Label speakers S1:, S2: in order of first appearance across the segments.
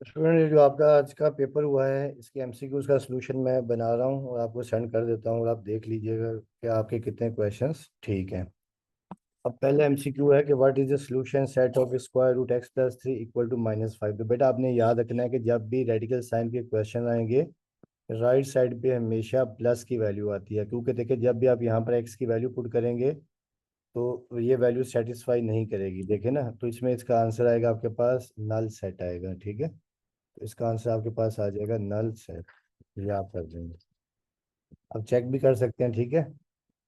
S1: Student, जो आपका आज का पेपर हुआ है इसके एमसीक्यूज का सलूशन मैं बना रहा हूँ और आपको सेंड कर देता हूँ और आप देख लीजिएगा कि आपके कितने क्वेश्चंस ठीक हैं। अब पहले एमसीक्यू है कि what is the solution set of square root X plus three equal to -5। तो बेटा आपने याद रखना है कि जब भी रेडिकल साइन के क्वेश्चन आएंगे राइट साइड पे हमेशा प्लस की वैल्यू आती है, क्योंकि देखिए जब भी आप यहाँ पर एक्स की वैल्यू पुट करेंगे तो ये वैल्यू सेटिस्फाई नहीं करेगी। देखिए ना, तो इसमें इसका आंसर आएगा आपके पास नल सेट आएगा। ठीक है, तो इसका आंसर आपके पास आ जाएगा नल सेट। ये आप कर देंगे, आप चेक भी कर सकते हैं। ठीक है,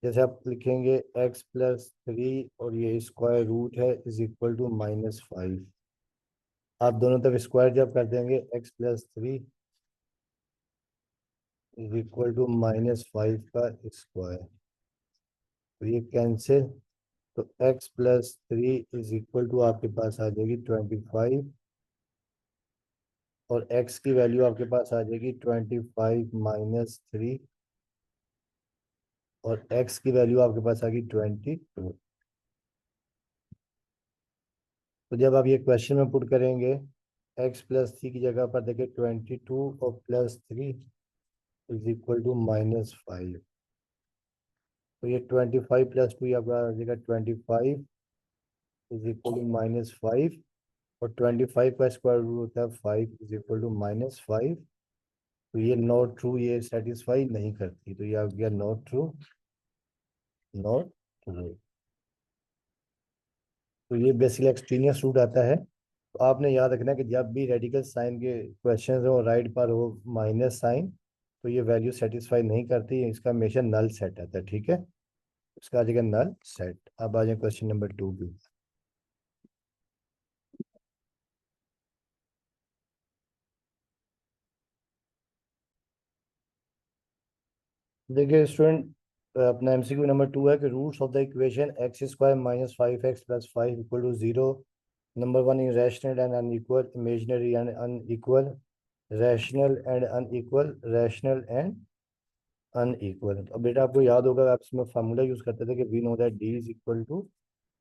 S1: जैसे आप लिखेंगे एक्स प्लस थ्री और ये स्क्वायर रूट है इज इक्वल टू -5। आप दोनों तरफ स्क्वायर जब कर देंगे X plus three is equal to -5 का स्क्वायर, तो ये कैंसिल। तो X plus three is equal to आपके पास आ जाएगी 25 और एक्स की वैल्यू आपके पास आ जाएगी 25 - 3 और एक्स की वैल्यू आपके पास आ गई 22। तो जब आप ये क्वेश्चन में पुट करेंगे एक्स प्लस थ्री की जगह पर देखिए 22 और plus three is equal to -5। तो ये 25 प्लस टू आपका आ जाएगा 25 इज इक्वल टू -5 और 25 का स्क्वायर रूट होता है 5 इज इक्वल टू -5। तो ये नॉट ट्रू, ये सेटिस्फाई नहीं करती, तो ये आ गया नॉट ट्रू, नॉट ट्रू। तो ये बेसिकली एक्सट्रीनियस रूट आता है। तो आपने याद रखना है कि जब भी रेडिकल साइन के क्वेश्चन हो राइट पर हो माइनस साइन, तो ये वैल्यू सेटिस्फाई नहीं करती, इसका हमेशा नल सेट आता है। ठीक है, इसका आ जाएगा नल सेट। अब आ जाए क्वेश्चन नंबर 2 की। देखिए स्टूडेंट, अपना एमसीक्यू नंबर 2 है कि roots of the equation X square -5x + 5 equal to 0। Number one, irrational and unequal, imaginary and unequal, rational and unequal, rational and unequal. अब बेटा आपको याद होगा आप इसमें फार्मूला यूज करते थे कि we know that D is equal to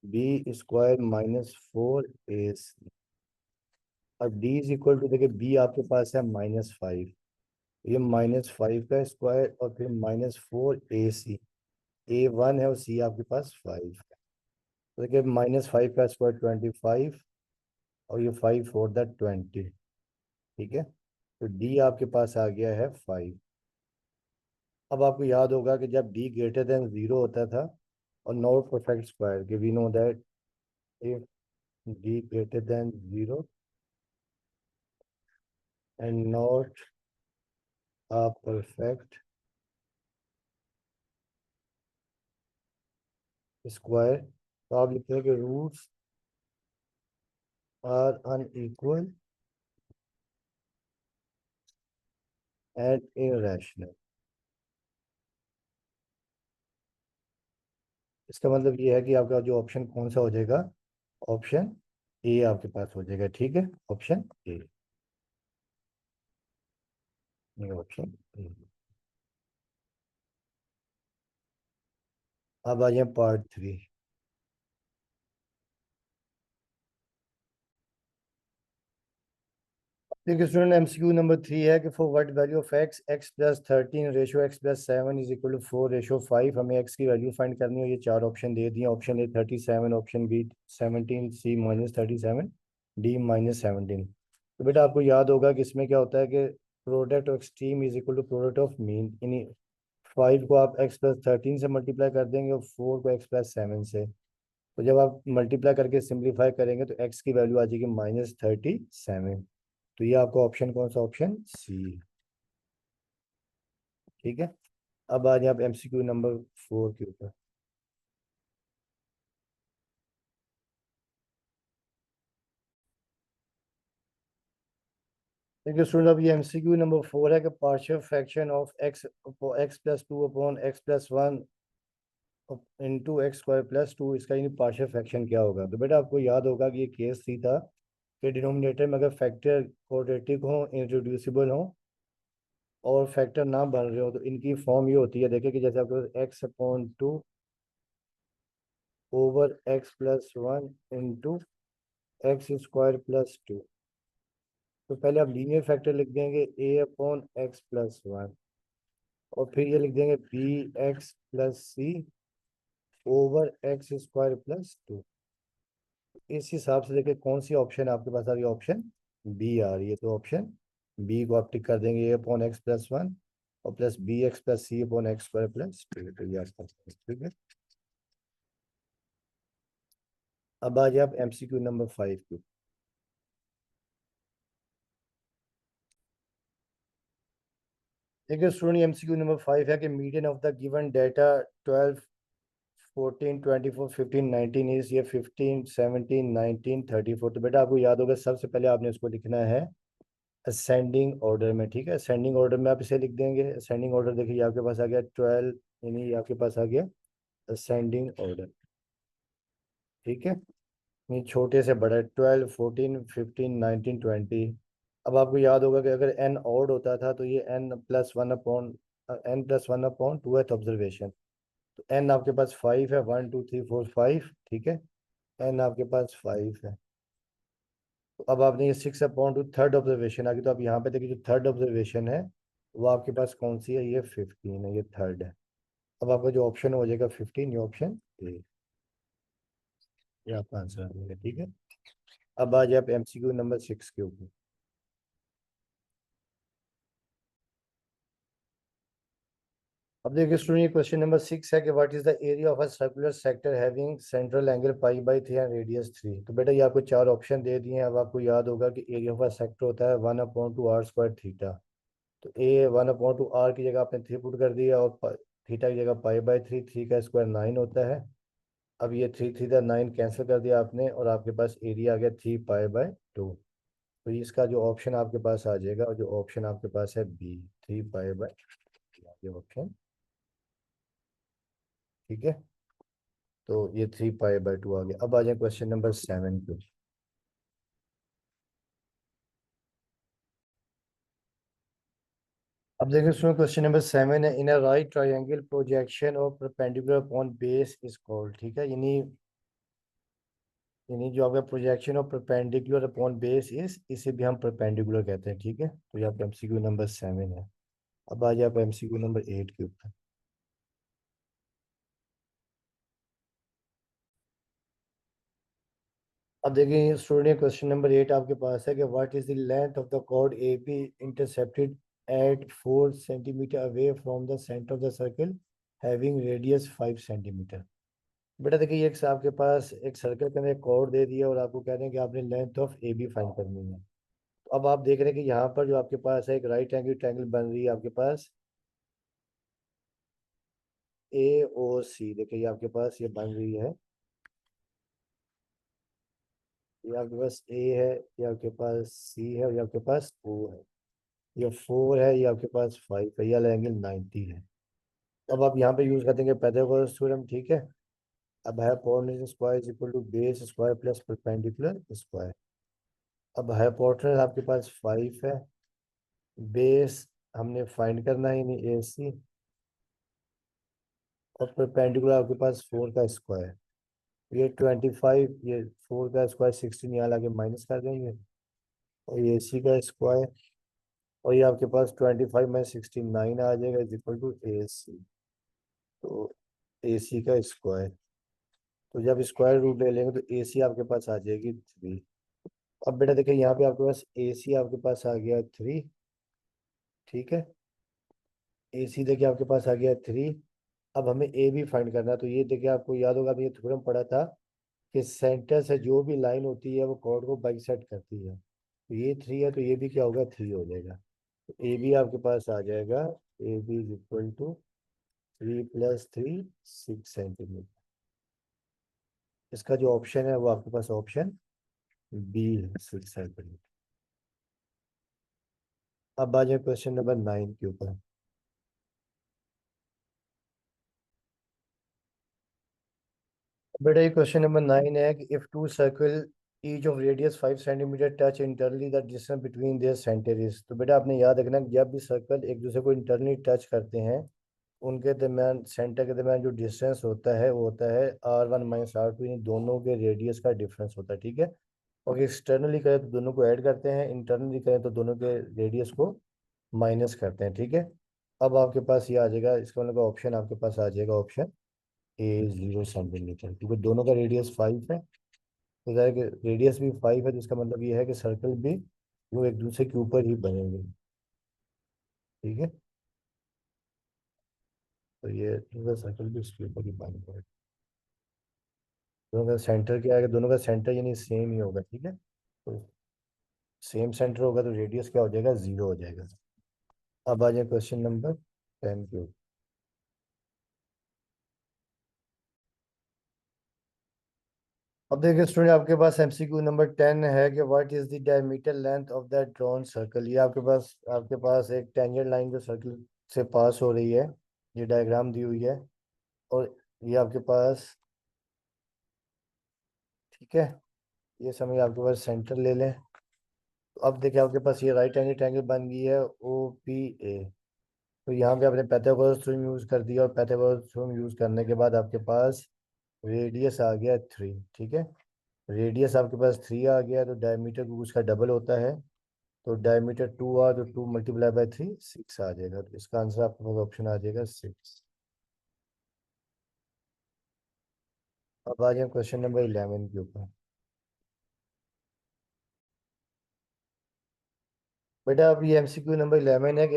S1: B square -4 A. अब डी इज इक्वल टू देखिए बी आपके पास है -5, ये -5 का स्क्वायर और फिर -4 AC। A1 है और सी आपके पास 5 है। तो देखिए -5 का स्क्वायर 25 और ये 5 4 दैट 20। ठीक है, तो डी आपके पास आ गया है 5। अब आपको याद होगा कि जब डी ग्रेटर देन 0 होता था और नॉट परफेक्ट स्क्वायर, कि we know that if d greater than 0 and not a perfect square, तो आप लिखते हैं कि roots are unequal and irrational. इसका मतलब ये है कि आपका जो ऑप्शन कौन सा हो जाएगा, ऑप्शन ए आपके पास हो जाएगा। ठीक है, ऑप्शन ए, ये ऑप्शन ए। अब आ जाए पार्ट 3। देखिए स्टूडेंट, एमसीक्यू नंबर 3 है कि for what value of X X plus 13 ratio X plus 7 is equal to 4 ratio 5। हमें एक्स की वैल्यू फाइंड करनी है। ये चार ऑप्शन दे दिए, option A 37, option B 17, C -37, D -17। तो बेटा आपको याद होगा कि इसमें क्या होता है कि product of extreme is equal to product of mean. यानी 5 को आप एक्स प्लस 13 से मल्टीप्लाई कर देंगे और 4 को एक्स प्लस 7 से। तो जब आप मल्टीप्लाई करके सिंप्लीफाई करेंगे तो एक्स की वैल्यू आ जाएगी -37। तो ये आपका ऑप्शन कौन सा, ऑप्शन सी। ठीक है, अब आ जाए आप एमसीक्यू नंबर 4 के ऊपर। देखिए स्टूडेंट, अब ये एमसीक्यू नंबर 4 है कि partial fraction of X X plus two upon x plus one into x square plus to, इसका यानी पार्शियल फ्रैक्शन क्या होगा। तो बेटा आपको याद होगा कि ये केस थी था कि डिनोमिनेटर में अगर फैक्टर क्वाड्रेटिक हो, इंट्रोड्यूसिबल हो और फैक्टर ना बन रहे हो, तो इनकी फॉर्म ये होती है। देखिए कि जैसे आपके x upon two over x plus one into x square plus two. तो पहले आप लीनियर फैक्टर लिख देंगे a upon x plus one, और फिर ये लिख देंगे B x plus C over x square plus two. इस हिसाब से देखिए कौन सी ऑप्शन आपके पास आ रही है, ऑप्शन बी आ रही है। तो ऑप्शन बी को आप टिक कर देंगे, A upon x plus one और plus B x plus C upon x square plus two. तो ये आपका ठीक है। अब आ जाए आप एमसीक्यू नंबर 5 पे। देखिए स्टूडेंट, एमसीक्यू नंबर 5 है कि median of the given data 12 14 24 15 19 is ये 15 17 19 34। तो बेटा आपको याद होगा सबसे पहले आपने इसको लिखना है असेंडिंग ऑर्डर में। ठीक है, असेंडिंग ऑर्डर में आप इसे लिख देंगे। असेंडिंग ऑर्डर देखिए ये आपके पास आ गया 12, यानी ये आपके पास आ गया असेंडिंग ऑर्डर। ठीक है, ये छोटे से बड़ा 12 14 15 19 20। अब आपको याद होगा कि अगर एन ऑड होता था तो ये N plus one upon two th observation. तो एन आपके पास 5 है, 1 2 3 4 5। ठीक है, एन आपके पास 5 है। तो अब आपने ये 6 अपॉन टू थर्ड ऑब्जर्वेशन आ गई। तो आप यहाँ पे देखिए जो थर्ड ऑब्जर्वेशन है वो आपके पास कौन सी है, ये 15 है, ये थर्ड है। अब आपका जो ऑप्शन हो जाएगा 15, ये ऑप्शन ए, ये आपका आंसर आ जाएगा। ठीक है, अब आ जाए आप एमसीक्यू नंबर 6 के ऊपर। अब देखिए स्टूडेंट, ये क्वेश्चन नंबर 6 है कि what is the area of a circular sector having central angle pi by 3 and radius 3। तो बेटा ये आपको चार ऑप्शन दे दिए हैं। अब आपको याद होगा कि एरिया ऑफ अ सेक्टर होता है 1/2 r² थीटा। तो ए 1/2 r की जगह आपने 3 पुट कर दिया, और थीटा की जगह पाई बाई 3, 3 का स्क्वायर 9 होता है। अब ये 3 3 9 कैंसिल कर दिया आपने, और आपके पास एरिया आ गया 3 पाई बाई 2। तो इसका जो ऑप्शन आपके पास आ जाएगा, और जो ऑप्शन आपके पास है बी, 3 पाई बाई, ये ऑप्शन। ठीक है, तो ये 3 पाई बाई 2 आ गया। अब आ जाए क्वेश्चन नंबर 7 पे। अब देखिए इसमें क्वेश्चन नंबर 7 है, in a right triangle projection और perpendicular upon base is called. ठीक है, यानी जो आपका प्रोजेक्शन और परपेंडिकुलर अपॉन बेस इस, इसे भी हम परपेंडिकुलर कहते हैं। ठीक है, तो ये आपका एमसीक्यू नंबर 7 है। अब आ जाए आप एमसीक्यू नंबर 8 के ऊपर। अब देखिए स्टूडेंट, क्वेश्चन नंबर 8 आपके पास है कि what is the length of the chord A B intercepted at 4 centimetre away from the centre of the circle having radius 5 centimetre. बेटा देखिए ये आपके पास एक सर्कल के अंदर एक कॉर्ड दे दिया, और आपको कह रहे हैं कि आपने length of A B find करनी है। तो अब आप देख रहे हैं कि यहाँ पर जो आपके पास है एक राइट एंगल ट्रायंगल बन रही है आपके पास ए ओ सी। देखिए ये आपके पास ये बन रही है, ये आपके पास ए है, ये आपके पास सी है, और ये आपके पास ओ है। ये 4 है, ये आपके पास 5 है, ये वाला एंगल 90 है। अब आप यहाँ पे यूज कर देंगे पाइथागोरस थ्योरम। ठीक है, अब hypotenuse square is equal to base square plus perpendicular square. अब हाइपोटेन्यूज आपके पास 5 है, बेस हमने फाइंड करना है यानी ए सी, और परपेंडिकुलर आपके पास 4 का स्क्वायर, ये 25, ये 4 का स्क्वायर 16, यहाँ लाके माइनस कर देंगे, और ये सी का स्क्वायर, और ये आपके पास 25 - 16 9 आ जाएगा इज इक्वल टू ए सी। तो ए सी का स्क्वायर, तो जब स्क्वायर रूट ले लेंगे तो ए सी आपके पास आ जाएगी 3। अब बेटा देखिए यहाँ पे आपके पास ए सी आपके पास आ गया 3। ठीक है, ए सी देखिए आपके पास आ गया 3। अब हमें ए भी फाइंड करना है। तो ये देखिए आपको याद होगा, अभी ये थ्योरम पढ़ा था कि सेंटर से जो भी लाइन होती है वो कॉर्ड को बाइसेक्ट करती है। तो ये 3 है, तो ये भी क्या होगा, 3 हो जाएगा। तो ए भी आपके पास आ जाएगा, A B is equal to 3 + 3 6 centimetre. इसका जो ऑप्शन है वो आपके पास ऑप्शन बी है, 6 सेंटीमीटर। अब आ जाए क्वेश्चन नंबर 9 के ऊपर। बेटा ये क्वेश्चन नंबर 9 है कि if two circle each of radius 5 centimetre touch internally the distance between their centre is. तो बेटा आपने याद रखना कि जब भी सर्कल एक दूसरे को इंटरनली टच करते हैं, उनके दरमियान, सेंटर के दरमियान जो डिस्टेंस होता है वो होता है R1 - R2, इन दोनों के रेडियस का डिफरेंस होता है। ठीक है, और एक्सटर्नली करें तो दोनों को ऐड करते हैं, इंटरनली करें तो दोनों के रेडियस को माइनस करते हैं, ठीक है। अब आपके पास ये आ जाएगा, इसका मतलब ऑप्शन आपके पास आ जाएगा ऑप्शन ए 0 सेंटीमीटर, क्योंकि दोनों का रेडियस 5 है। तो ज़ाहिर है कि रेडियस भी 5 है, तो इसका मतलब ये है कि सर्कल भी वो एक दूसरे के ऊपर ही बनेंगे, ठीक है। तो ये पूरा सर्कल भी उसके ऊपर ही बनेगा। दोनों का सेंटर क्या है, दोनों का सेंटर यानी सेम ही होगा, ठीक है। तो सेम सेंटर होगा तो रेडियस क्या हो जाएगा, 0 हो जाएगा। अब आ जाए क्वेश्चन नंबर 10 पे। अब देखिए स्टूडेंट, आपके पास एमसीक्यू नंबर 10 है कि what is the diameter length of the drawn circle. ये आपके पास एक टेंजेंट लाइन जो सर्कल से पास हो रही है, ये डायग्राम दी हुई है। और ये आपके पास, ठीक है, ये समय आपके पास सेंटर ले लें। तो अब देखिए आपके पास ये राइट एंगल ट्रायंगल बन गई है ओ पी ए। तो यहाँ पे आपने पाइथागोरस थ्योरम यूज कर दिया, और पाइथागोरस थ्योरम यूज करने के बाद आपके पास रेडियस आ गया 3, ठीक है। रेडियस आपके पास 3 आ गया, तो डायमीटर उसका डबल होता है। तो डायमीटर 2 आ, तो 2 मल्टीप्लाई बाय 3 6 आ जाएगा। तो इसका आंसर आपके पास ऑप्शन आ जाएगा 6। अब आ जाए क्वेश्चन नंबर 11 के ऊपर। बेटा अब ये एमसीक्यू नंबर 11 है कि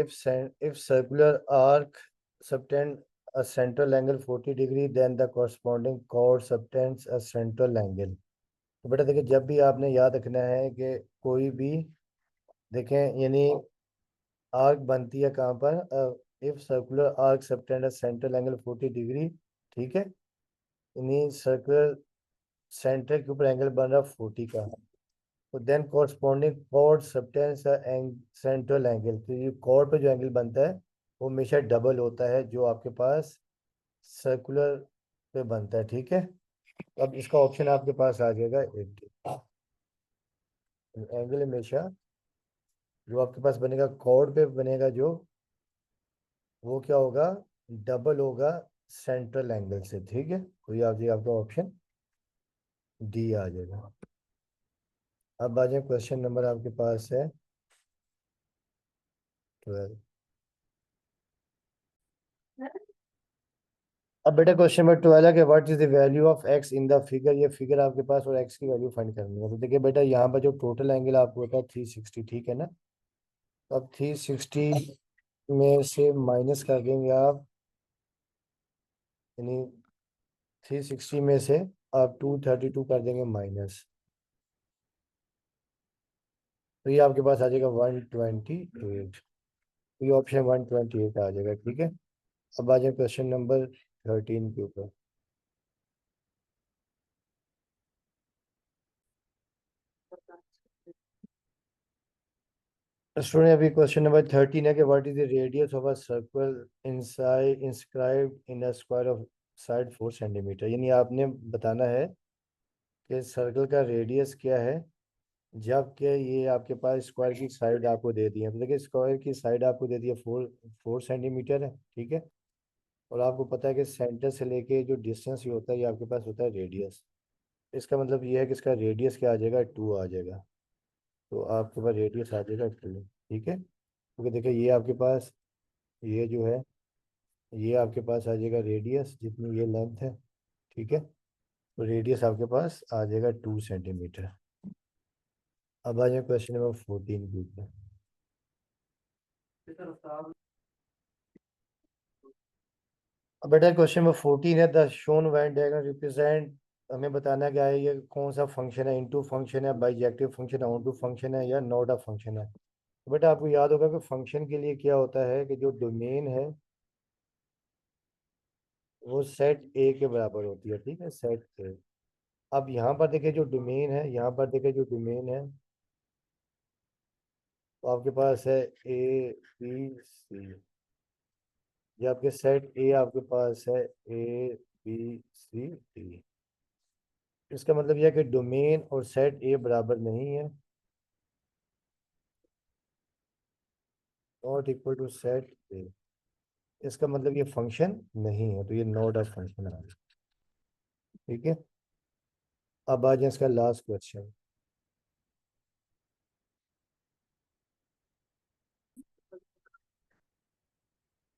S1: if circular arc subtend a central angle 40 degree then the corresponding chord subtends a central angle. तो बेटा देखिए, जब भी आपने याद रखना है कि कोई भी, देखें यानी आर्क बनती है कहाँ पर, if circular arc subtend a central angle 40 degree, ठीक है। यानी सर्कुलर सेंटर के ऊपर एंगल बन रहा 40 का। तो then corresponding chord subtends central angle, तो ये कॉर्ड पे जो एंगल बनता है वो हमेशा डबल होता है जो आपके पास सर्कुलर पे बनता है, ठीक है। अब इसका ऑप्शन आपके पास आ जाएगा 80। एंगल हमेशा जो आपके पास बनेगा कॉर्ड पे बनेगा जो, वो क्या होगा, डबल होगा सेंट्रल एंगल से, ठीक है। तो ये आ जाएगा आपका ऑप्शन डी आ जाएगा। अब आ जाए क्वेश्चन नंबर आपके पास है 12। अब बेटा क्वेश्चन नंबर 12 है कि what is the value of x in the figure. ये फिगर आपके पास और एक्स की वैल्यू फाइंड करनी है। तो देखिए बेटा, यहाँ पर जो टोटल एंगल आपको होता है 360, ठीक है ना। तो अब 360 में से माइनस कर देंगे आप, यानी 360 में से आप 232 कर देंगे माइनस। तो ये आपके पास आ जाएगा 128। ये ऑप्शन 128 आ जाएगा, ठीक है। अब आ जाए क्वेश्चन नंबर 13 के ऊपर। स्टूडेंट अभी क्वेश्चन नंबर 13 है कि what is the radius of a circle inside inscribed in a square of side 4 centimetre. यानी आपने बताना है कि सर्कल का रेडियस क्या है जबकि ये आपके पास स्क्वायर की साइड आपको दे दी है। तो देखिए स्क्वायर की साइड आपको दे दी है 4 सेंटीमीटर है, ठीक है। और आपको पता है कि सेंटर से लेके जो डिस्टेंस ये होता है, ये आपके पास होता है रेडियस। इसका मतलब ये है कि इसका रेडियस क्या आ जाएगा, 2 आ जाएगा। तो आपके पास रेडियस आ जाएगा 2, ठीक है। क्योंकि देखिए ये आपके पास, ये जो है, ये आपके पास आ जाएगा रेडियस जितनी ये लेंथ है, ठीक है। तो रेडियस आपके पास आ जाएगा 2 सेंटीमीटर। अब आ जाए क्वेश्चन नंबर 14 के ऊपर। अब बेटा क्वेश्चन नंबर 14 है, the shown Venn diagram represent. हमें बताना क्या है, ये कौन सा फंक्शन है, इनटू फंक्शन है, बाइजेक्टिव फंक्शन है, ऑनटू फंक्शन है, या नॉट अ फंक्शन है। तो बेटा आपको याद होगा कि फंक्शन के लिए क्या होता है कि जो डोमेन है वो सेट ए के बराबर होती है, ठीक है, सेट ए। अब यहाँ पर देखिए जो डोमेन है, यहाँ पर देखिए जो डोमेन है, तो आपके पास है ए बी सी। ये आपके सेट ए आपके पास है ए बी सी डी। इसका मतलब यह है कि डोमेन और सेट ए बराबर नहीं है, not equal to set A. इसका मतलब ये फंक्शन नहीं है, तो ये नॉट अ फंक्शन है, ठीक है। अब आ जाए इसका लास्ट क्वेश्चन।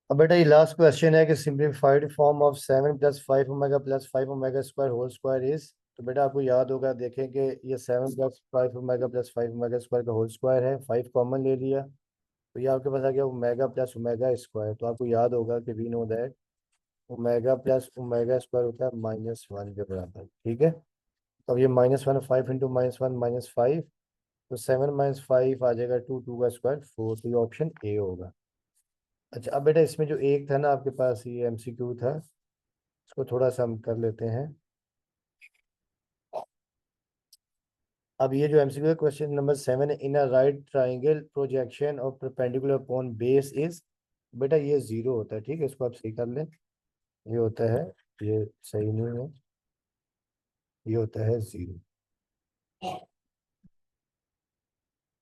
S1: अब बेटा ये लास्ट क्वेश्चन है कि simplified form of 7 + 5 omega + 5 omega square whole square is. तो बेटा आपको याद होगा, देखें कि ये 7 + 5 ओमेगा + 5 ओमेगा स्क्वायर का होल स्क्वायर है, 5 कॉमन ले लिया, तो ये आपके पास आ गया ओमेगा प्लस ओमेगा स्क्वायर। तो आपको याद होगा कि we know that omega plus omega square होता है -1 के बराबर, ठीक है। तो अब ये -1, 5 × -1 -5, तो 7 - 5 आ जाएगा 2, 2 का स्क्वायर 4, तो ये ऑप्शन ए होगा। अच्छा अब बेटा इसमें जो एक था ना आपके पास, ये एमसीक्यू था, इसको थोड़ा सा हम कर लेते हैं। अब ये जो एमसीक्यू है, क्वेश्चन नंबर 7 है, in a right triangle projection of perpendicular upon base is. बेटा ये जीरो होता है, ठीक है, इसको आप सही कर लें। ये होता है, ये सही नहीं है, ये होता है जीरो।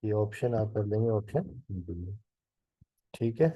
S1: ये ऑप्शन आप कर लेंगे, ऑप्शन बी, ठीक है।